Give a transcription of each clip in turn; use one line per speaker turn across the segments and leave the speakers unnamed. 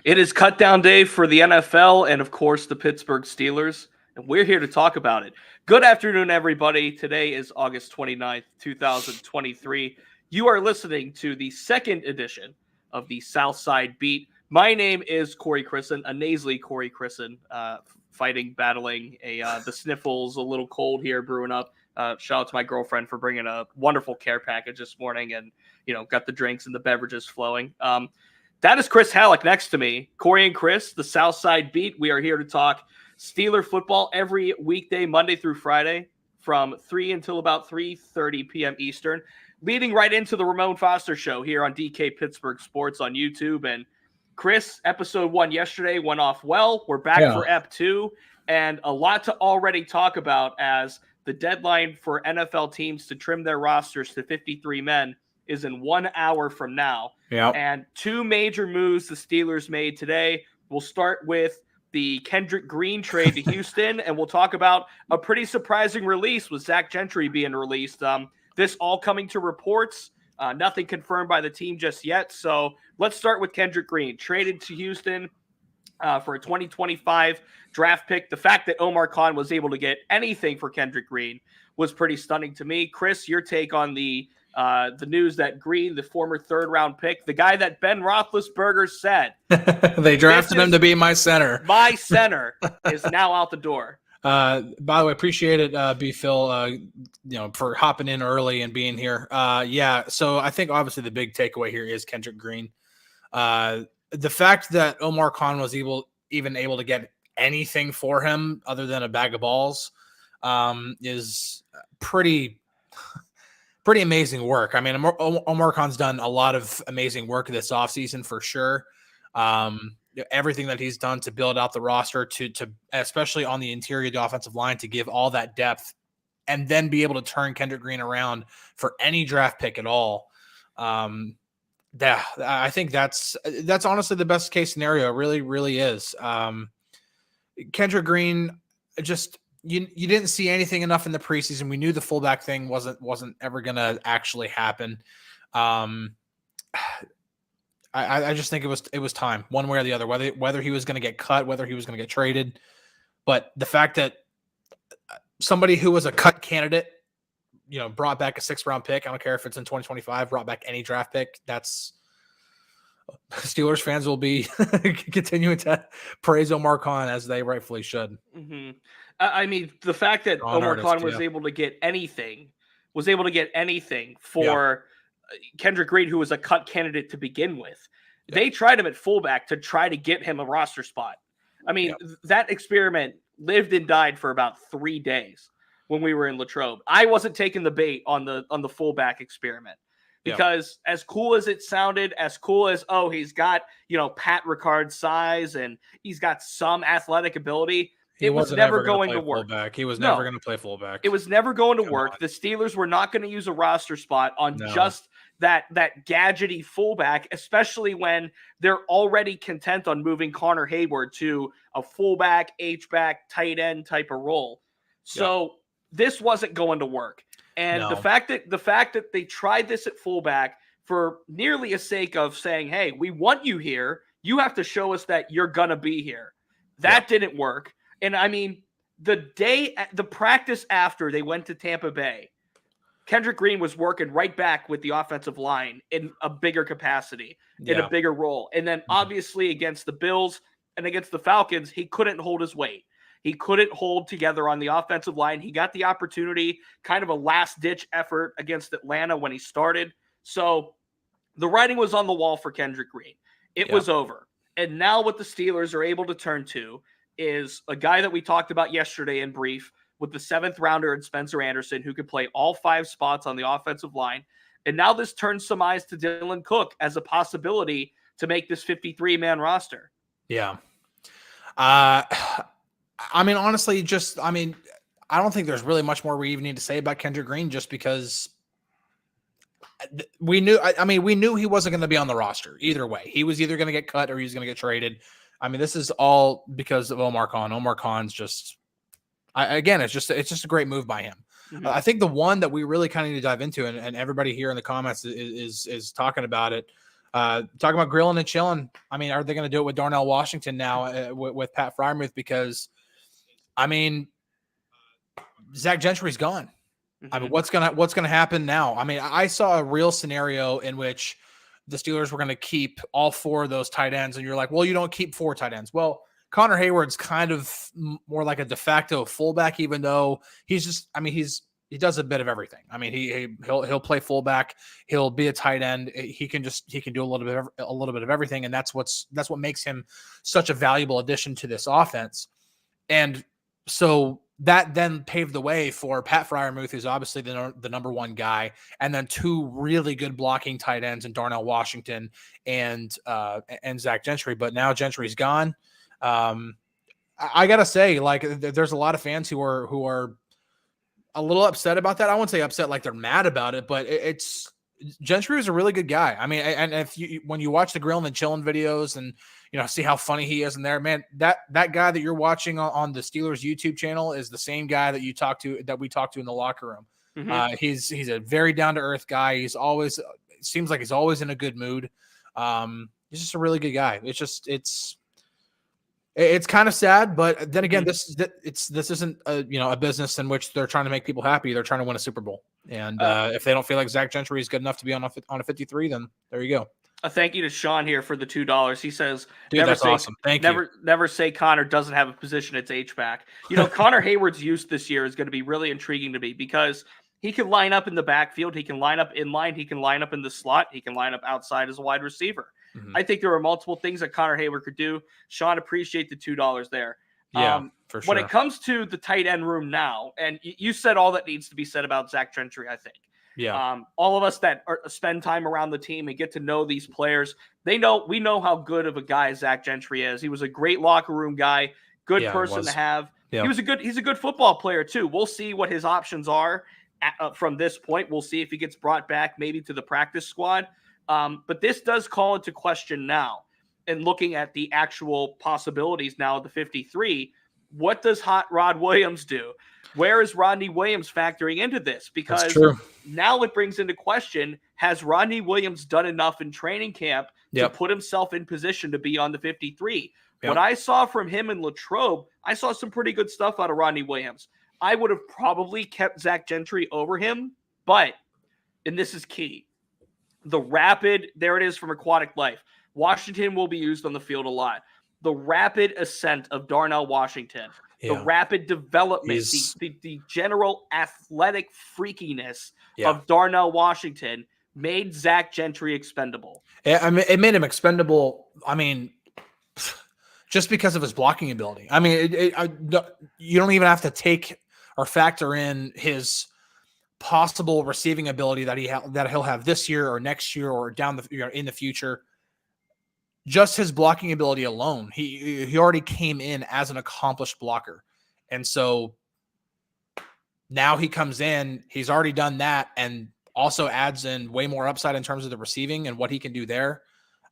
It is cut down day for the NFL and, of course, the Pittsburgh Steelers, and we're here to talk about it. Good afternoon, everybody. Today is August 29th, 2023. You are listening to the second edition of the Southside Beat. My name is Corey Crisan, a nasally Corey Crisan, battling the sniffles, a little cold here brewing up. Shout out to my girlfriend for bringing a wonderful care package this morning and, got the drinks and the beverages flowing. That is Chris Halicke next to me. Corey and Chris, the Southside Beat. We are here to talk Steeler football every weekday, Monday through Friday, from 3 until about 3:30 p.m. Eastern, leading right into the Ramon Foster show here on DK Pittsburgh Sports on YouTube. And Chris, episode 1 yesterday went off well. We're back for Ep 2, and a lot to already talk about as the deadline for NFL teams to trim their rosters to 53 men is in 1 hour from now.
Yep.
And two major moves the Steelers made today. We'll start with the Kendrick Green trade to Houston, and we'll talk about a pretty surprising release with Zack Gentry being released. This all coming to reports. Nothing confirmed by the team just yet. So let's start with Kendrick Green, traded to Houston for a 2025 draft pick. The fact that Omar Khan was able to get anything for Kendrick Green was pretty stunning to me. Chris, your take on the news that Green, the former third-round pick, the guy that Ben Roethlisberger said
they drafted him to be my center.
My center is now out the door.
By the way, appreciate it, B. Phil, for hopping in early and being here. So I think obviously the big takeaway here is Kendrick Green. The fact that Omar Khan was even able to get anything for him other than a bag of balls is pretty amazing work. I mean, Omar Khan's done a lot of amazing work this offseason for sure. Everything that he's done to build out the roster to especially on the interior of the offensive line to give all that depth and then be able to turn Kendrick Green around for any draft pick at all. I think that's honestly the best case scenario. It really, really is. Kendrick Green, just you didn't see anything enough in the preseason. We knew the fullback thing wasn't ever going to actually happen. I just think it was time, one way or the other, whether he was going to get cut, whether he was going to get traded. But the fact that somebody who was a cut candidate, brought back a 6th-round pick, I don't care if it's in 2025, brought back any draft pick, that's Steelers fans will be continuing to praise Omar Khan as they rightfully should.
Mm-hmm. I mean, the fact that Omar Khan was able to get anything for Kendrick Green, who was a cut candidate to begin with. Yeah. They tried him at fullback to try to get him a roster spot. I mean, that experiment lived and died for about 3 days when we were in Latrobe. I wasn't taking the bait on the fullback experiment because as cool as it sounded, as cool as, he's got, Pat Ricard's size and he's got some athletic ability, it was never going to work.
Fullback. He was never going to play fullback.
It was never going to work. The Steelers were not going to use a roster spot on just that gadgety fullback, especially when they're already content on moving Connor Hayward to a fullback, H-back, tight end type of role. So this wasn't going to work. And the fact that they tried this at fullback for nearly a sake of saying, hey, we want you here. You have to show us that you're going to be here. That didn't work. And I mean, the practice after they went to Tampa Bay, Kendrick Green was working right back with the offensive line in a bigger capacity, in a bigger role. And then obviously against the Bills and against the Falcons, he couldn't hold his weight. He couldn't hold together on the offensive line. He got the opportunity, kind of a last-ditch effort against Atlanta when he started. So the writing was on the wall for Kendrick Green. It was over. And now what the Steelers are able to turn to is a guy that we talked about yesterday in brief with the 7th rounder and Spencer Anderson, who could play all 5 spots on the offensive line. And now this turns some eyes to Dylan Cook as a possibility to make this 53-man roster.
Yeah. I mean, honestly, I don't think there's really much more we even need to say about Kendrick Green just because we knew he wasn't going to be on the roster either way. He was either going to get cut or he was going to get traded. I mean, this is all because of Omar Khan. Omar Khan's just, it's just a great move by him. Mm-hmm. I think the one that we really kind of need to dive into, and everybody here in the comments is talking about it, Talking about grilling and chilling. I mean, are they going to do it with Darnell Washington now with Pat Freiermuth? Because, I mean, Zack Gentry's gone. I mean, what's gonna happen now? I mean, I saw a real scenario in which the Steelers were going to keep all 4 of those tight ends, and you're like, well, you don't keep 4 tight ends. Well, Connor Hayward's kind of more like a de facto fullback, even though he's just, I mean, he does a bit of everything. I mean, he'll play fullback, he'll be a tight end, he can do a little bit of everything, and that's what makes him such a valuable addition to this offense. And so that then paved the way for Pat Freiermuth, who's obviously the number 1 guy, and then 2 really good blocking tight ends in Darnell Washington and Zack Gentry. But now Gentry's gone. I gotta say, like, there's a lot of fans who are a little upset about that. I wouldn't say upset like they're mad about it, but it's Gentry is a really good guy. I mean, and when you watch the grilling and chilling videos and see how funny he is in there, man, that guy that you're watching on the Steelers YouTube channel is the same guy that we talk to in the locker room. Mm-hmm. He's a very down to earth guy. Seems like he's always in a good mood. He's just a really good guy. It's kind of sad, but then again, this isn't a business in which they're trying to make people happy. They're trying to win a Super Bowl, and if they don't feel like Zack Gentry is good enough to be on a 53, then there you go.
A thank you to Sean here for the $2. He says,
"Dude, that's awesome. Thank you.
Never say Connor doesn't have a position. It's H-back. Connor Hayward's use this year is going to be really intriguing to me because he can line up in the backfield. He can line up in line. He can line up in the slot. He can line up outside as a wide receiver. Mm-hmm. I think there are multiple things that Connor Hayward could do. Sean, appreciate the $2 there.
Yeah, for sure.
When it comes to the tight end room now, and you said all that needs to be said about Zack Gentry, I think.
Yeah.
All of us that spend time around the team and get to know these players, we know how good of a guy Zack Gentry is. He was a great locker room guy, good person to have. Yeah. He's a good football player too. We'll see what his options are from this point. We'll see if he gets brought back maybe to the practice squad. But this does call into question now. And looking at the actual possibilities now of the 53, what does Hot Rod Williams do? Where is Rodney Williams factoring into this? Because now it brings into question, has Rodney Williams done enough in training camp to put himself in position to be on the 53? Yep. What I saw from him in Latrobe, I saw some pretty good stuff out of Rodney Williams. I would have probably kept Zack Gentry over him, but, and this is key, there it is from Aquatic Life. Washington will be used on the field a lot. The rapid ascent of Darnell Washington, the rapid development, the general athletic freakiness of Darnell Washington made Zack Gentry expendable.
I mean, it made him expendable. I mean, just because of his blocking ability. I mean, you don't even have to take or factor in his possible receiving ability that he'll have this year or next year or in the future. Just his blocking ability alone, he already came in as an accomplished blocker. And so now he comes in, he's already done that and also adds in way more upside in terms of the receiving and what he can do there.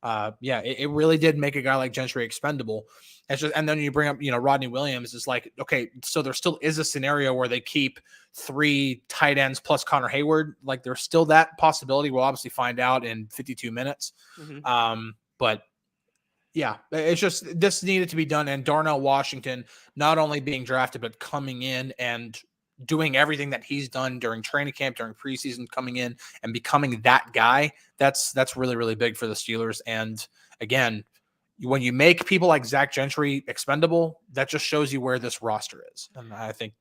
It really did make a guy like Gentry expendable. And then you bring up, Rodney Williams is like, okay, so there still is a scenario where they keep 3 tight ends plus Connor Hayward. Like there's still that possibility. We'll obviously find out in 52 minutes. Mm-hmm. But yeah, it's just this needed to be done. And Darnell Washington not only being drafted, but coming in and doing everything that he's done during training camp, during preseason, coming in and becoming that guy. That's really, really big for the Steelers. And again, when you make people like Zack Gentry expendable, that just shows you where this roster is. And I think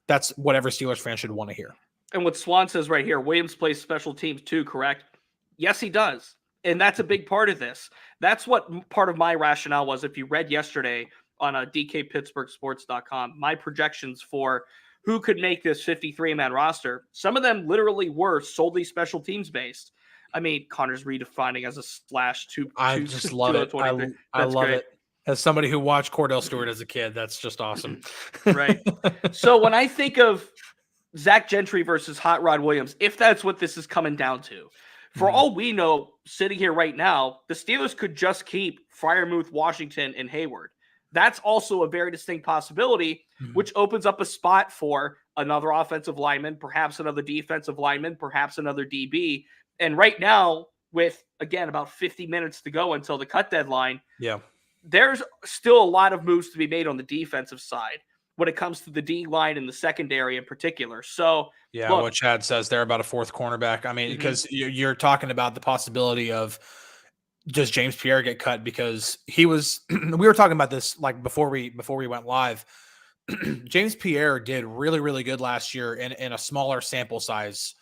that's what every Steelers fan should want to hear.
And what Swan says right here, Williams plays special teams too, correct? Yes, he does. And that's a big part of this. That's what part of my rationale was. If you read yesterday on DK Pittsburgh Sports.com, my projections for who could make this 53-man roster, some of them literally were solely special teams based. I mean, Connor's redefining as a /2.
I just love it. I love it. As somebody who watched Cordell Stewart as a kid, that's just awesome.
Right. So when I think of Zack Gentry versus Hot Rod Williams, if that's what this is coming down to, for all we know, sitting here right now, the Steelers could just keep Freiermuth, Washington, and Hayward. That's also a very distinct possibility, which opens up a spot for another offensive lineman, perhaps another defensive lineman, perhaps another DB. And right now, with, again, about 50 minutes to go until the cut deadline.
Yeah.
There's still a lot of moves to be made on the defensive side when it comes to the D line and the secondary in particular. So,
yeah, what Chad says there about a fourth cornerback. I mean, because you're talking about the possibility of does James Pierre get cut, because he was we were talking about this like before we went live. James Pierre did really, really good last year in a smaller sample size,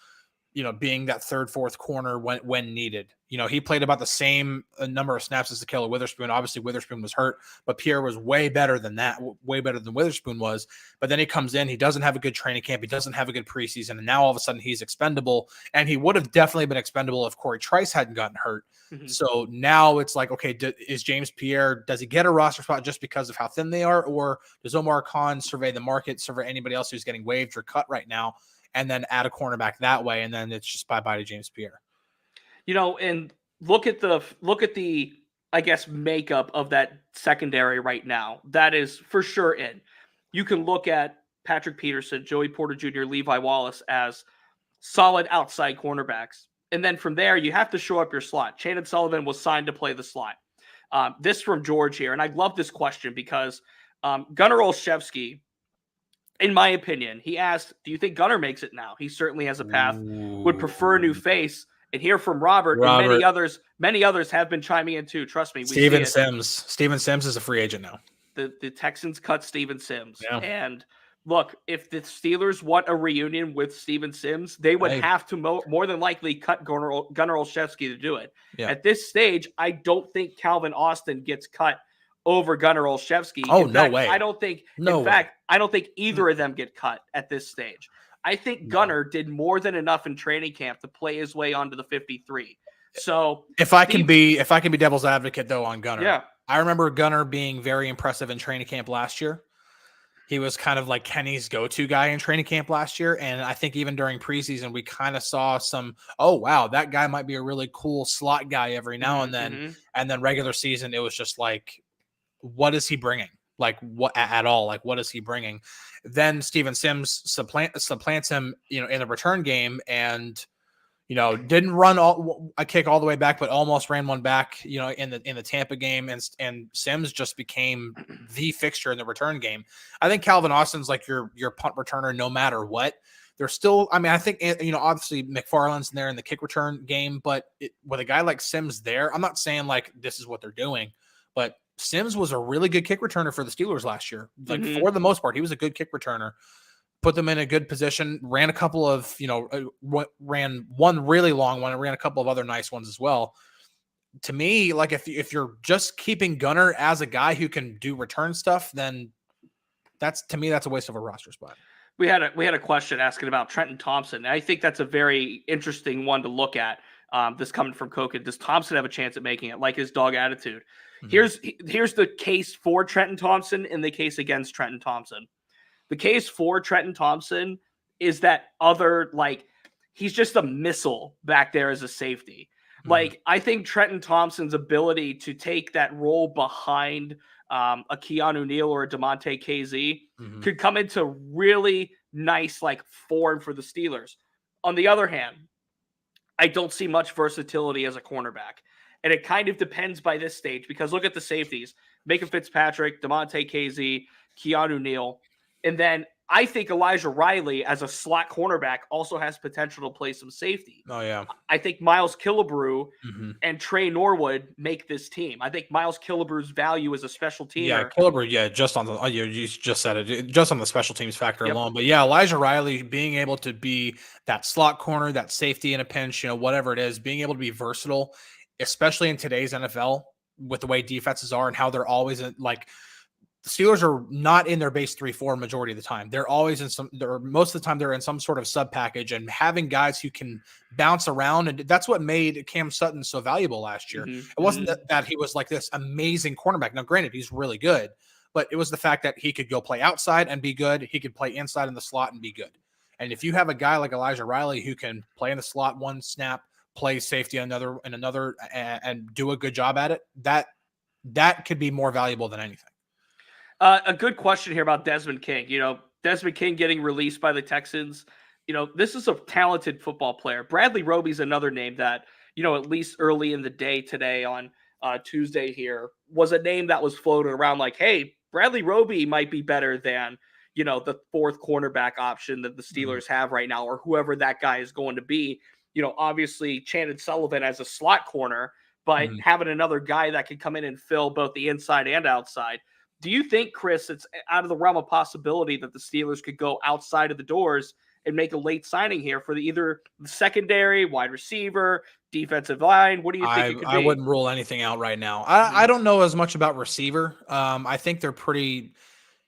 being that third, fourth corner when needed. He played about the same number of snaps as Ahkello Witherspoon. Obviously, Witherspoon was hurt, but Pierre was way better than that, way better than Witherspoon was. But then he comes in, he doesn't have a good training camp, he doesn't have a good preseason, and now all of a sudden he's expendable. And he would have definitely been expendable if Corey Trice hadn't gotten hurt. So now it's like, okay, is James Pierre, does he get a roster spot just because of how thin they are, or does Omar Khan survey the market, survey anybody else who's getting waived or cut right now, and then add a cornerback that way, and then it's just bye-bye to James Pierre?
And look at the I guess makeup of that secondary right now. That is for sure in. You can look at Patrick Peterson, Joey Porter Jr., Levi Wallace as solid outside cornerbacks. And then from there, you have to show up your slot. Shannon Sullivan was signed to play the slot. This from George here, and I love this question because Gunnar Olszewski, in my opinion, he asked, do you think Gunnar makes it now? He certainly has a path, would prefer a new face. And hear from Robert and many others have been chiming in too. Trust me.
Steven Sims is a free agent now.
The Texans cut Steven Sims.
Yeah.
And look, if the Steelers want a reunion with Steven Sims, they would have to more than likely cut Gunnar Olszewski to do it. Yeah. At this stage, I don't think Calvin Austin gets cut over Gunnar Olszewski.
Oh, no way.
I don't think, I don't think either of them get cut at this stage. I think Gunnar did more than enough in training camp to play his way onto the 53. So
if I can be devil's advocate though on Gunnar,
yeah,
I remember Gunnar being very impressive in training camp last year. He was kind of like Kenny's go-to guy in training camp last year. And I think even during preseason, we kind of saw some, oh, wow, that guy might be a really cool slot guy every now and then. And then regular season, it was just like, what is he bringing? Like what at all? Like what is he bringing? Then Steven Sims supplants him, in the return game, and didn't run a kick all the way back, but almost ran one back, in the Tampa game, and Sims just became the fixture in the return game. I think Calvin Austin's like your punt returner no matter what. There's still, I think obviously McFarland's in there in the kick return game, but with a guy like Sims there, I'm not saying like this is what they're doing, but Sims was a really good kick returner for the Steelers last year. Like for the most part, he was a good kick returner. Put them in a good position. Ran a couple of, ran one really long one and ran a couple of other nice ones as well. To me, like if you're just keeping Gunnar as a guy who can do return stuff, then that's a waste of a roster spot.
We had a question asking about Trenton Thompson. And I think that's a very interesting one to look at. This coming from Koken. Does Thompson have a chance at making it? Like his dog attitude. Here's the case for Trenton Thompson and the case against Trenton Thompson. The case for Trenton Thompson is that he's just a missile back there as a safety. Like, I think Trenton Thompson's ability to take that role behind a Keanu Neal or a DeMonte KZ could come into really nice, form for the Steelers. On the other hand, I don't see much versatility as a cornerback. And it kind of depends by this stage, because look at the safeties. Micah Fitzpatrick, DeMonte KZ, Keanu Neal. And then I think Elijah Riley as a slot cornerback also has potential to play some safety.
Oh, yeah.
I think Miles Killebrew and Trey Norwood make this team. I think Miles Killebrew's value as a special teamer.
Yeah, Killebrew, just on the you just said it, just on the special teams factor alone. But yeah, Elijah Riley being able to be that slot corner, that safety in a pinch, whatever it is, being able to be versatile, especially in today's NFL with the way defenses are and how they're always the Steelers are not in their base 3-4 majority of the time. They're always most of the time they're in some sort of sub package, and having guys who can bounce around. And that's what made Cam Sutton so valuable last year. It wasn't that he was like this amazing cornerback. Now, granted, he's really good, but it was the fact that he could go play outside and be good. He could play inside in the slot and be good. And if you have a guy like Elijah Riley who can play in the slot one snap, play safety another, and do a good job at it, that could be more valuable than anything.
A good question here about Desmond King. Desmond King getting released by the Texans. This is a talented football player. Bradley Roby's another name that at least early in the day today on Tuesday here, was a name that was floated around like, hey, Bradley Roby might be better than, the fourth cornerback option that the Steelers have right now, or whoever that guy is going to be. Obviously Chandon Sullivan as a slot corner, but having another guy that can come in and fill both the inside and outside. Do you think, Chris, it's out of the realm of possibility that the Steelers could go outside of the doors and make a late signing here for either the secondary, wide receiver, defensive line? What do you think it could be?
I wouldn't rule anything out right now. I don't know as much about receiver. I think they're pretty,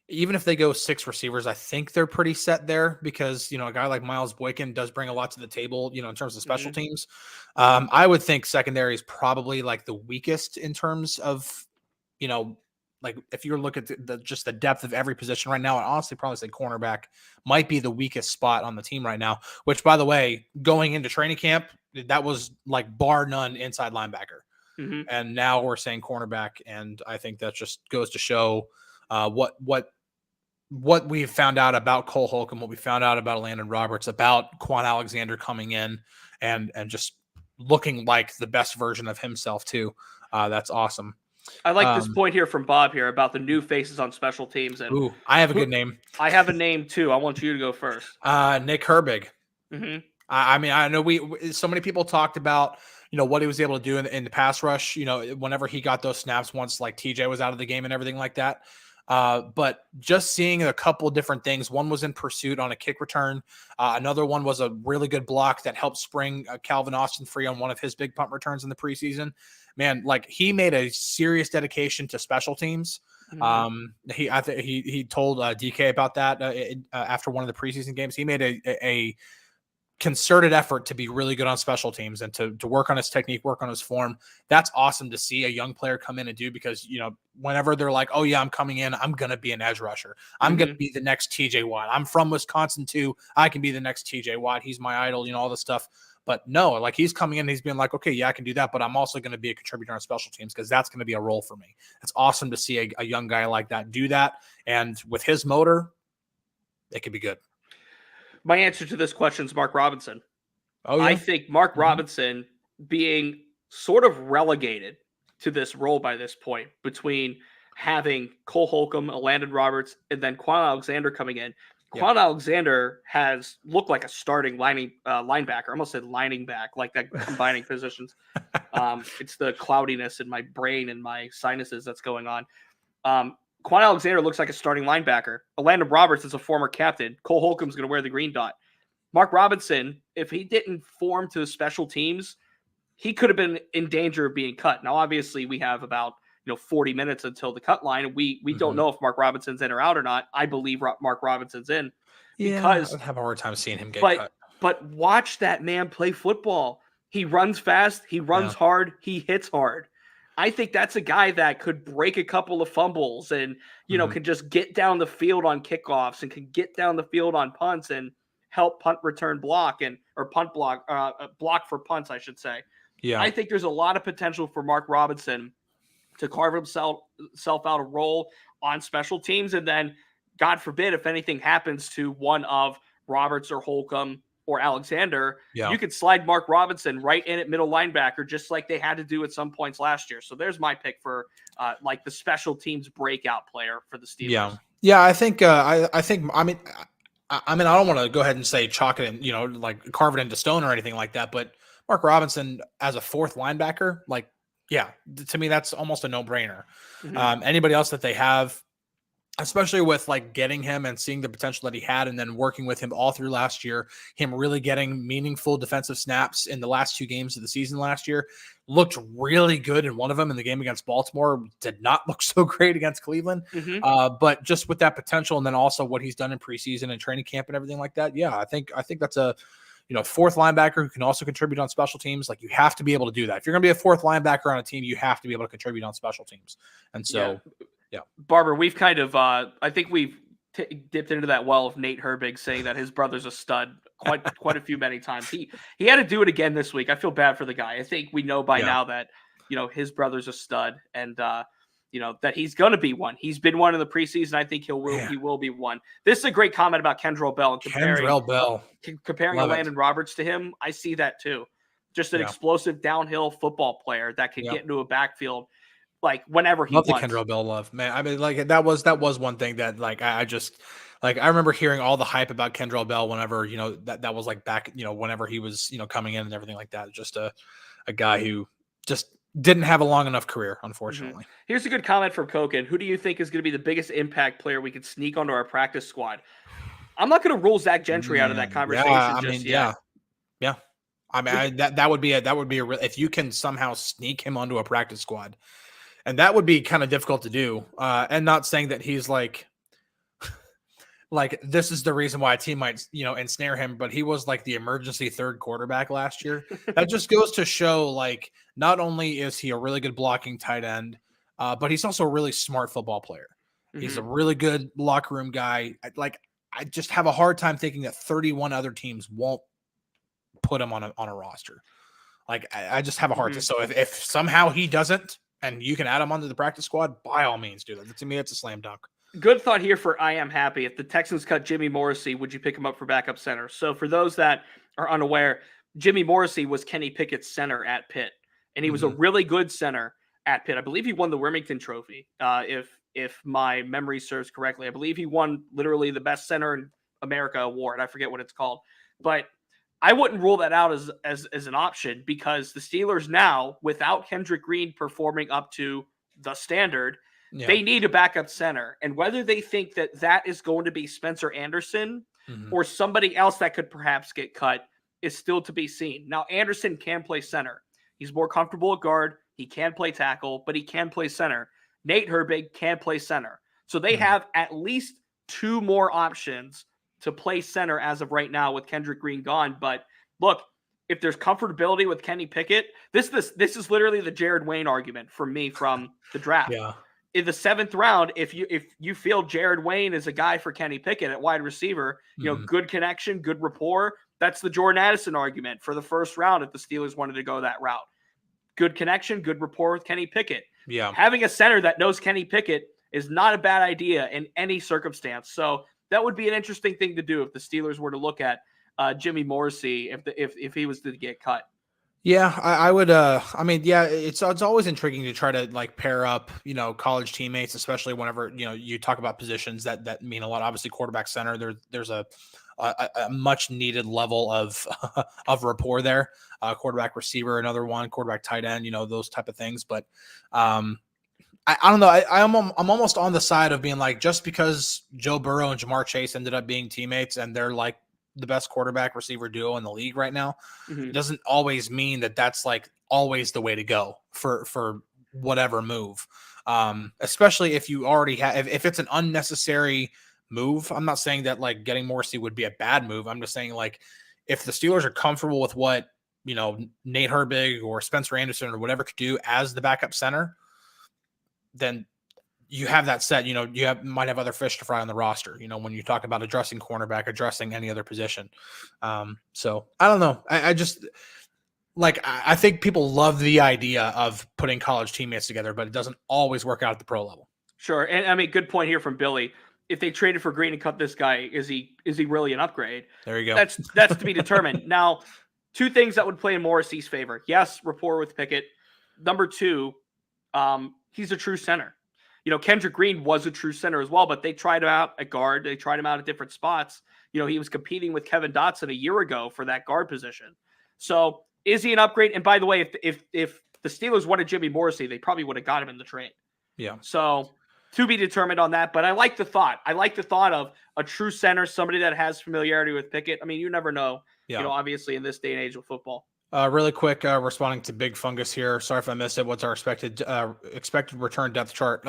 even if they go 6 receivers, I think they're pretty set there because, a guy like Miles Boykin does bring a lot to the table, in terms of special teams. I would think secondary is probably like the weakest in terms of, like if you look at just the depth of every position right now, I'd honestly probably say cornerback might be the weakest spot on the team right now, which, by the way, going into training camp, that was like bar none inside linebacker. And now we're saying cornerback. And I think that just goes to show what we've found out about Cole Holcomb, what we found out about Landon Roberts, about Quan Alexander coming in and just looking like the best version of himself too. That's awesome.
I like this point here from Bob here about the new faces on special teams. And
I have a good name.
I have a name too. I want you to go first.
Nick Herbig. I mean, I know so many people talked about, what he was able to do in the pass rush, whenever he got those snaps once like TJ was out of the game and everything like that. But just seeing a couple of different things. One was in pursuit on a kick return. Another one was a really good block that helped spring Calvin Austin free on one of his big punt returns in the preseason. Man, like he made a serious dedication to special teams. He told DK about that after one of the preseason games. He made a concerted effort to be really good on special teams and to work on his technique, work on his form. That's awesome to see a young player come in and do, because, whenever they're like, oh yeah, I'm coming in, I'm going to be an edge rusher. I'm going to be the next TJ Watt. I'm from Wisconsin too. I can be the next TJ Watt. He's my idol, all this stuff. But no, like he's coming in, he's being like, okay, yeah, I can do that, but I'm also going to be a contributor on special teams because that's going to be a role for me. It's awesome to see a young guy like that do that. And with his motor, it could be good.
My answer to this question is Mark Robinson.
Oh, yeah?
I think Mark Robinson being sort of relegated to this role by this point, between having Cole Holcomb, Landon Roberts, and then Quan Alexander coming in. Quan Alexander has looked like a starting linebacker. I almost said lining back, like that, combining positions. It's the cloudiness in my brain and my sinuses that's going on. Quan Alexander looks like a starting linebacker. Landon Roberts is a former captain. Cole Holcomb's going to wear the green dot. Mark Robinson, if he didn't form to the special teams, he could have been in danger of being cut. Now, obviously, we have about 40 minutes until the cut line. We don't know if Mark Robinson's in or out or not. I believe Mark Robinson's in. Because
I would have a hard time seeing him get cut.
But watch that man play football. He runs fast. He runs hard. He hits hard. I think that's a guy that could break a couple of fumbles and, can just get down the field on kickoffs and can get down the field on punts and help punt return block or punt block, block for punts, I should say.
Yeah.
I think there's a lot of potential for Mark Robinson to carve himself out a role on special teams. And then, God forbid, if anything happens to one of Roberts or Holcomb or Alexander, you could slide Mark Robinson right in at middle linebacker, just like they had to do at some points last year. So there's my pick for like the special teams breakout player for the Steelers.
Yeah. I think, I mean, I don't want to go ahead and say chalk it and, like carve it into stone or anything like that, but Mark Robinson as a fourth linebacker, like, yeah, to me, that's almost a no-brainer. Anybody else that they have, especially with like getting him and seeing the potential that he had and then working with him all through last year, him really getting meaningful defensive snaps in the last 2 games of the season last year, looked really good in one of them in the game against Baltimore, did not look so great against Cleveland. But just with that potential and then also what he's done in preseason and training camp and everything like that, yeah, I think that's a fourth linebacker who can also contribute on special teams. Like, you have to be able to do that. If you're going to be a fourth linebacker on a team, you have to be able to contribute on special teams. And so, yeah.
Barber, we've kind of, I think we've dipped into that well of Nate Herbig saying that his brother's a stud quite a few many times. He had to do it again this week. I feel bad for the guy. I think we know by now that, his brother's a stud and, that he's going to be one. He's been one in the preseason. I think he will be one. This is a great comment about Kendrell Bell. And comparing
Love
Landon Roberts to him. I see that too. Just an explosive downhill football player that can get into a backfield like whenever he
wants.
Love
the Kendrell Bell love, man. I mean, like that was one thing that like I just like I remember hearing all the hype about Kendrell Bell whenever that was like back whenever he was coming in and everything like that. Just a guy who just didn't have a long enough career, unfortunately.
Here's a good comment from Koken. Who do you think is going to be the biggest impact player we could sneak onto our practice squad? I'm not going to rule Zack Gentry out of that conversation yet.
Yeah. I mean, that would be a real, if you can somehow sneak him onto a practice squad, and that would be kind of difficult to do. And not saying that he's like this is the reason why a team might, ensnare him, but he was like the emergency third quarterback last year. That just goes to show, like, not only is he a really good blocking tight end, but he's also a really smart football player. He's a really good locker room guy. I just have a hard time thinking that 31 other teams won't put him on a roster. Like, I just have a hard time. So if somehow he doesn't, and you can add him onto the practice squad, by all means, do that. To me, it's a slam dunk.
Good thought here for I am happy. If the Texans cut Jimmy Morrissey, would you pick him up for backup center? So for those that are unaware, Jimmy Morrissey was Kenny Pickett's center at Pitt, and he was a really good center at Pitt. I believe he won the Remington Trophy, if my memory serves correctly. I believe he won literally the best center in America award. I forget what it's called, but I wouldn't rule that out as an option, because the Steelers now, without Kendrick Green performing up to the standard, they need a backup center. And whether they think that is going to be Spencer Anderson or somebody else that could perhaps get cut is still to be seen. Now, Anderson can play center. He's more comfortable at guard. He can play tackle, but he can play center. Nate Herbig can play center. So they have at least two more options to play center as of right now with Kendrick Green gone. But look, if there's comfortability with Kenny Pickett, this is literally the Jared Wayne argument for me from the draft.
Yeah.
In the 7th round, if you feel Jared Wayne is a guy for Kenny Pickett at wide receiver, good connection, good rapport, that's the Jordan Addison argument for the 1st round if the Steelers wanted to go that route. Good connection, good rapport with Kenny Pickett.
Yeah.
Having a center that knows Kenny Pickett is not a bad idea in any circumstance. So that would be an interesting thing to do if the Steelers were to look at Jimmy Morrissey if he was to get cut.
Yeah, I would. I mean, yeah, it's always intriguing to try to like pair up, college teammates, especially whenever you talk about positions that mean a lot. Obviously, quarterback, center. There's a much needed level of of rapport there. Quarterback, receiver, another one. Quarterback, tight end. Those type of things. But I don't know. I'm almost on the side of being like, just because Joe Burrow and Jamar Chase ended up being teammates and they're like the best quarterback receiver duo in the league right now, it doesn't always mean that that's like always the way to go for whatever move. Especially if you already have, if it's an unnecessary move. I'm not saying that like getting Morrissey would be a bad move. I'm just saying, like, if the Steelers are comfortable with what, Nate Herbig or Spencer Anderson or whatever could do as the backup center, then you have that set. You might have other fish to fry on the roster, when you talk about addressing cornerback, addressing any other position. So I don't know. I just I think people love the idea of putting college teammates together, but it doesn't always work out at the pro level.
Sure. And I mean, good point here from Billy. If they traded for Green and cut this guy, is he really an upgrade?
There you go.
That's to be determined. Now, two things that would play in Morrissey's favor. Yes, rapport with Pickett. Number two, he's a true center. Kendrick Green was a true center as well, but they tried him out at guard. They tried him out at different spots. He was competing with Kevin Dotson a year ago for that guard position. So is he an upgrade? And by the way, if the Steelers wanted Jimmy Morrissey, they probably would have got him in the trade.
Yeah.
So to be determined on that, but I like the thought. I like the thought of a true center, somebody that has familiarity with Pickett. I mean, you never know, obviously in this day and age of football.
Really quick, responding to Big Fungus here. Sorry if I missed it. What's our expected return depth chart?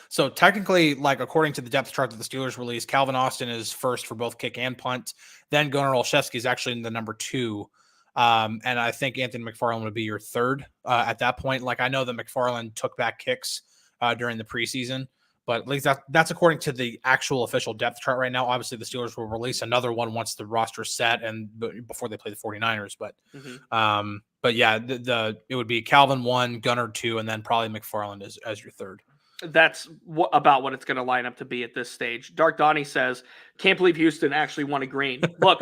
So technically, like, according to the depth chart that the Steelers released, Calvin Austin is first for both kick and punt. Then Gunnar Olszewski is actually in the number 2. And I think Anthony McFarland would be your third at that point. Like, I know that McFarland took back kicks during the preseason, but at least that's according to the actual official depth chart right now. Obviously, the Steelers will release another one once the roster's set and before they play the 49ers. But yeah, it would be Calvin 1, Gunnar 2, and then probably McFarland as your third.
That's about what it's going to line up to be at this stage. Dark Donnie says, can't believe Houston actually won a Green. Look,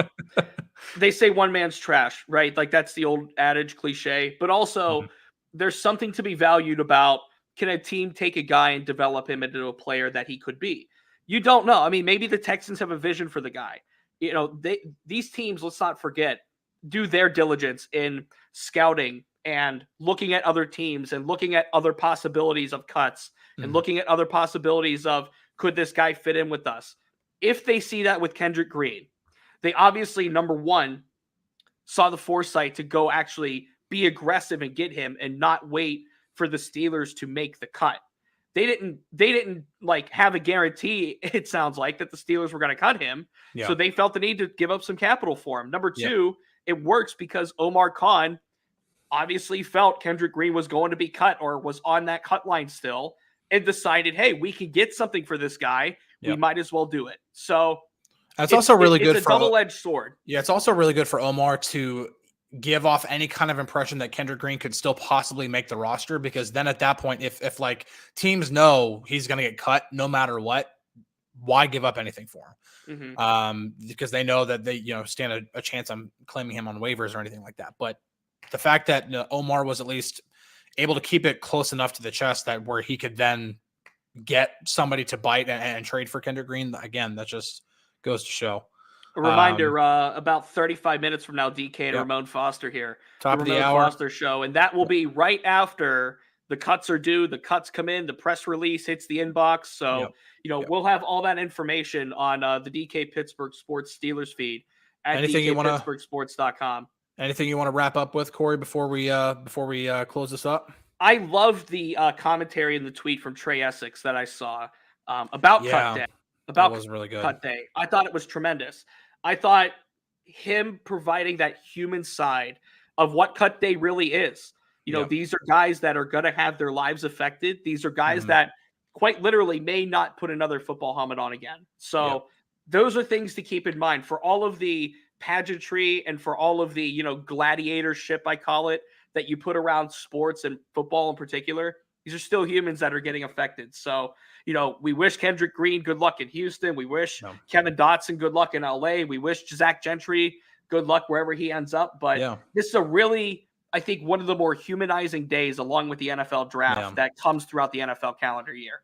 they say one man's trash, right? Like that's the old adage cliche, but also there's something to be valued about, can a team take a guy and develop him into a player that he could be? You don't know. I mean, maybe the Texans have a vision for the guy. You know, these teams, let's not forget, do their diligence in scouting and looking at other teams and looking at other possibilities of cuts and looking at other possibilities of, could this guy fit in with us? If they see that with Kendrick Green, they obviously, number one, saw the foresight to go actually be aggressive and get him and not wait for the Steelers to make the cut. They didn't like have a guarantee, it sounds like, that the Steelers were going to cut him. Yeah. So they felt the need to give up some capital for him. Number two, it works because Omar Khan obviously felt Kendrick Green was going to be cut or was on that cut line still and decided, hey, we can get something for this guy. We might as well do it. So
that's also really good.
It's a double-edged sword.
Yeah, it's also really good for Omar to give off any kind of impression that Kendrick Green could still possibly make the roster, because then at that point, if like teams know he's going to get cut no matter what, why give up anything for him? Because they know that they stand a chance on claiming him on waivers or anything like that. But the fact that Omar was at least able to keep it close enough to the chest that where he could then get somebody to bite and trade for Kendrick Green, again, that just goes to show.
A reminder, about 35 minutes from now, DK and Ramon Foster here.
Top of the
Ramon
hour.
Foster show. And that will be right after the cuts are due. The cuts come in. The press release hits the inbox. So, we'll have all that information on the DK Pittsburgh Sports Steelers feed at DKPittsburghSports.com.
Anything you want to wrap up with, Corey, before we close this up?
I loved the commentary in the tweet from Trey Essex that I saw about cut day.
That was really good.
Cut day. I thought it was tremendous. I thought him providing that human side of what cut day really is. These are guys that are going to have their lives affected. These are guys that quite literally may not put another football helmet on again. So those are things to keep in mind for all of the pageantry and for all of the, gladiatorship, I call it, that you put around sports and football in particular. These are still humans that are getting affected. So, we wish Kendrick Green good luck in Houston. We wish Kevin Dotson good luck in LA. We wish Zack Gentry good luck wherever he ends up. But this is a really, I think, one of the more humanizing days along with the NFL draft that comes throughout the NFL calendar year.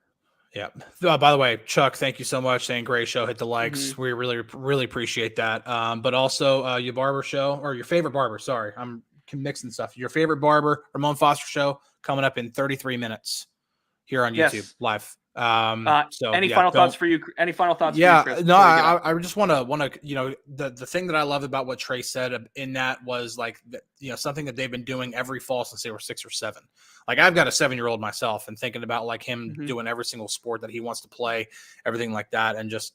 Yeah. By the way, Chuck, thank you so much. Saying great show. Hit the likes. We really, really appreciate that. But also your barber show, or your favorite barber. Sorry, I'm mixing stuff. Your favorite barber, Ramon Foster show, coming up in 33 minutes here on YouTube live.
So any final thoughts for you? Any final thoughts?
Yeah,
for you, Chris,
no, I just want to, the thing that I love about what Trey said in that was like, something that they've been doing every fall since they were 6 or 7. Like I've got a 7-year-old myself, and thinking about like him doing every single sport that he wants to play, everything like that. And just,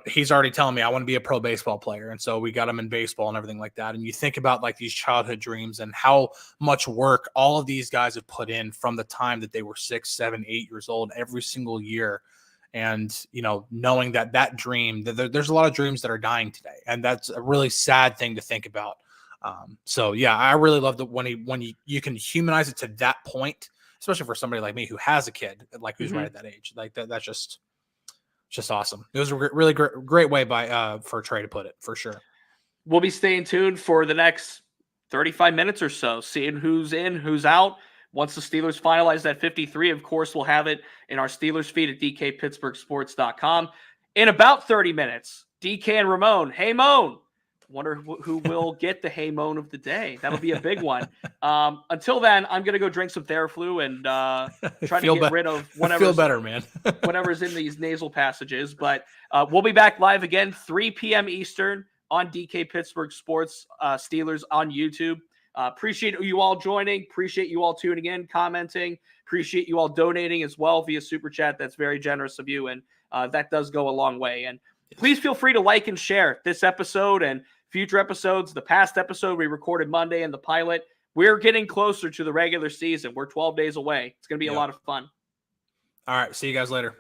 he's already telling me I want to be a pro baseball player. And so we got him in baseball and everything like that. And you think about like these childhood dreams and how much work all of these guys have put in from the time that they were 6, 7, 8 years old every single year. And, knowing that dream, there's a lot of dreams that are dying today. And that's a really sad thing to think about. I really love that when you can humanize it to that point, especially for somebody like me who has a kid, like who's right at that age, like that's just awesome. It was a really great way for Trey to put it, for sure.
We'll be staying tuned for the next 35 minutes or so, seeing who's in, who's out. Once the Steelers finalize that 53, of course, we'll have it in our Steelers feed at DKPittsburghSports.com. In about 30 minutes, DK and Ramon. Hey, Moan. Wonder who will get the hey moan of the day. That'll be a big one. Until then, I'm going to go drink some Theraflu and try to get rid of whatever.
Feel better, man.
whatever's in these nasal passages. But we'll be back live again, 3 p.m. Eastern on DK Pittsburgh Sports, Steelers on YouTube. Appreciate you all joining. Appreciate you all tuning in, commenting. Appreciate you all donating as well via Super Chat. That's very generous of you, and that does go a long way. And please feel free to like and share this episode and future episodes. The past episode we recorded Monday and the pilot. We're getting closer to the regular season. We're 12 days away. It's going to be a lot of fun.
All right. See you guys later.